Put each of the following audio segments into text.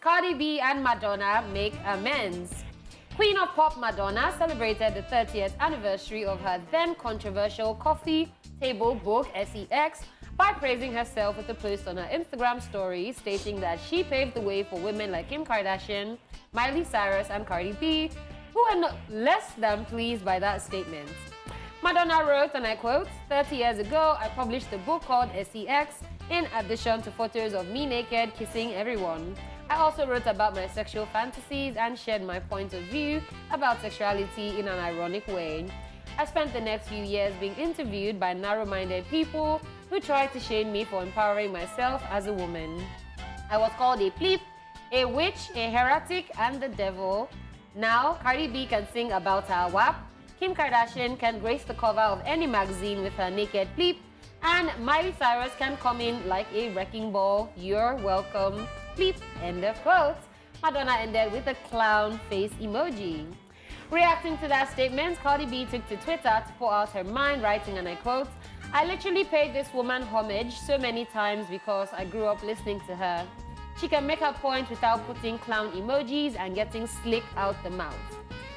Cardi B and Madonna make amends. Queen of Pop Madonna celebrated the 30th anniversary of her then controversial coffee table book, SEX, by praising herself with a post on her Instagram story stating that she paved the way for women like Kim Kardashian, Miley Cyrus, and Cardi B, who were not less than pleased by that statement. Madonna wrote, and I quote, 30 years ago, I published a book called SEX in addition to photos of me naked kissing everyone. I also wrote about my sexual fantasies and shared my point of view about sexuality in an ironic way. I spent the next few years being interviewed by narrow-minded people who tried to shame me for empowering myself as a woman. I was called a plebe, a witch, a heretic, and the devil. Now, Cardi B can sing about her WAP, Kim Kardashian can grace the cover of any magazine with her naked plebe, and Miley Cyrus can come in like a wrecking ball. You're welcome, plebe. End of quote. Madonna ended with a clown face emoji. Reacting to that statement, Cardi B took to Twitter to pour out her mind, writing, and I quote, I literally paid this woman homage so many times because I grew up listening to her. She can make her point without putting clown emojis and getting slick out the mouth.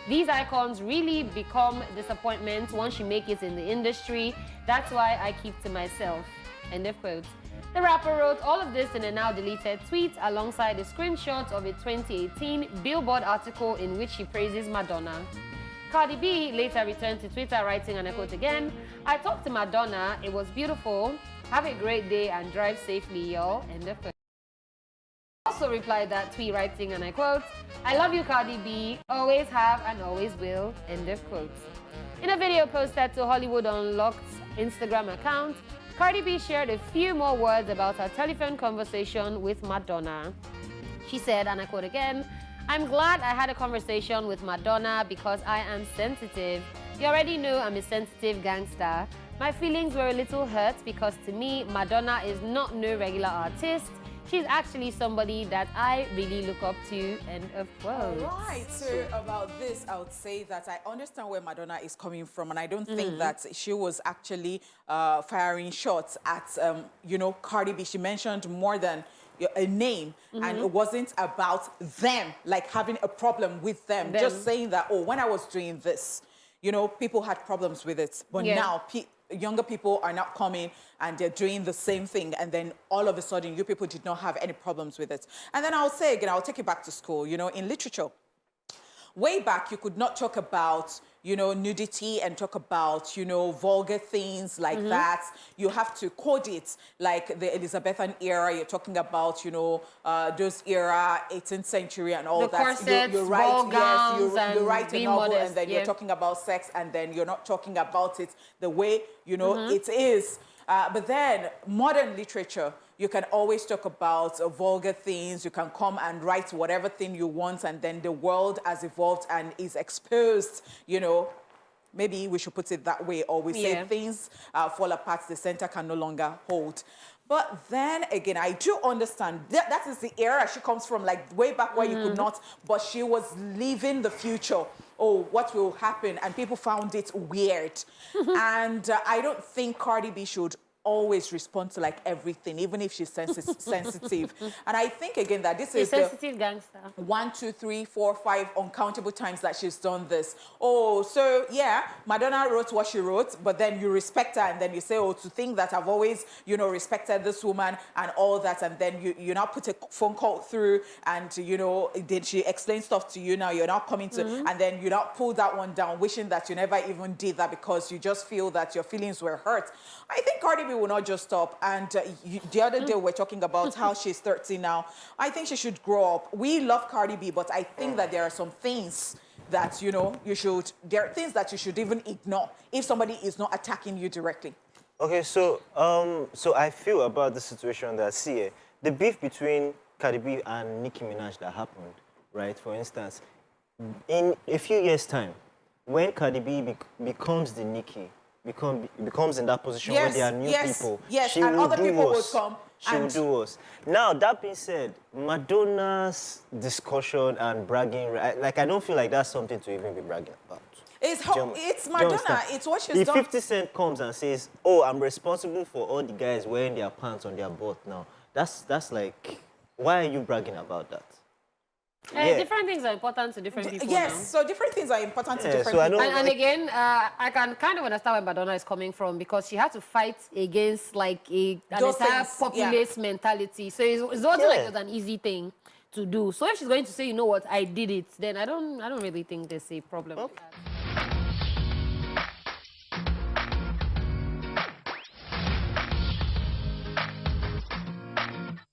These icons really become disappointments once you make it in the industry. That's why I keep to myself. End of quote. The rapper wrote all of this in a now deleted tweet alongside a screenshot of a 2018 Billboard article in which she praises Madonna. Cardi B later returned to Twitter writing, and I quote again, I talked to Madonna, it was beautiful, have a great day and drive safely, y'all. End of quote. Also replied that tweet writing, and I quote, I love you, Cardi B, always have and always will. End of quote. In a video posted to Hollywood Unlocked's Instagram account, Cardi B shared a few more words about her telephone conversation with Madonna. She said, and I quote again, I'm glad I had a conversation with Madonna because I am sensitive. You already know I'm a sensitive gangster. My feelings were a little hurt because to me, Madonna is not no regular artist. She's actually somebody that I really look up to, end of quote. All right, so about this, I would say that I understand where Madonna is coming from, and I don't think that she was actually firing shots at, Cardi B. She mentioned more than a name, and it wasn't about them, like having a problem with them. Just saying that, oh, when I was doing this, people had problems with it, but now younger people are not coming and they're doing the same thing, and then all of a sudden you people did not have any problems with it. And then I'll say again, I'll take it back to school, in literature. Way back, you could not talk about, nudity and talk about, vulgar things like that. You have to code it like the Elizabethan era. You're talking about, those era, 18th century and all the that. Corsets, you write, you write a novel modest, and then you're talking about sex and then you're not talking about it the way, it is. But then modern literature, you can always talk about vulgar things. You can come and write whatever thing you want, and then the world has evolved and is exposed, Maybe we should put it that way, or we say things fall apart, the center can no longer hold. But then again, I do understand that is the era she comes from, like way back where you could not, but she was living the future. Oh, what will happen? And people found it weird. And I don't think Cardi B should always respond to like everything, even if she's sensitive. And I think again that this is sensitive gangster. 1, 2, 3, 4, 5 uncountable times that she's done this. Oh, so yeah, Madonna wrote what she wrote, but then you respect her, and then you say, oh, to think that I've always, respected this woman and all that, and then you now put a phone call through, and then she explains stuff to you. Now you're not coming to, and then you not pull that one down, wishing that you never even did that because you just feel that your feelings were hurt. I think Cardi B will not just stop. And the other day we're talking about how she's 30 now. I think she should grow up. We love Cardi B, but I think that there are some things that, there are things that you should even ignore if somebody is not attacking you directly. Okay, so I feel about the situation that, see, the beef between Cardi B and Nicki Minaj that happened, right? For instance, in a few years' time, when Cardi B becomes the Nicki, becomes in that position where there are new people. Yes, she and will other do people worse. will come. She will do worse. Now, that being said, Madonna's discussion and bragging, like, I don't feel like that's something to even be bragging about. It's Madonna. It's what she's done. If 50 Cent comes and says, oh, I'm responsible for all the guys wearing their pants on their butt now, that's like, why are you bragging about that? Different things are important to different people. Yes, now. so different things are important to Yeah, different so I people. don't- And again, I can kind of understand where Madonna is coming from because she had to fight against like an Those entire things, populace mentality. So it's not like Yeah. it was an easy thing to do. So if she's going to say, you know what, I did it, then I don't really think there's a problem. with that.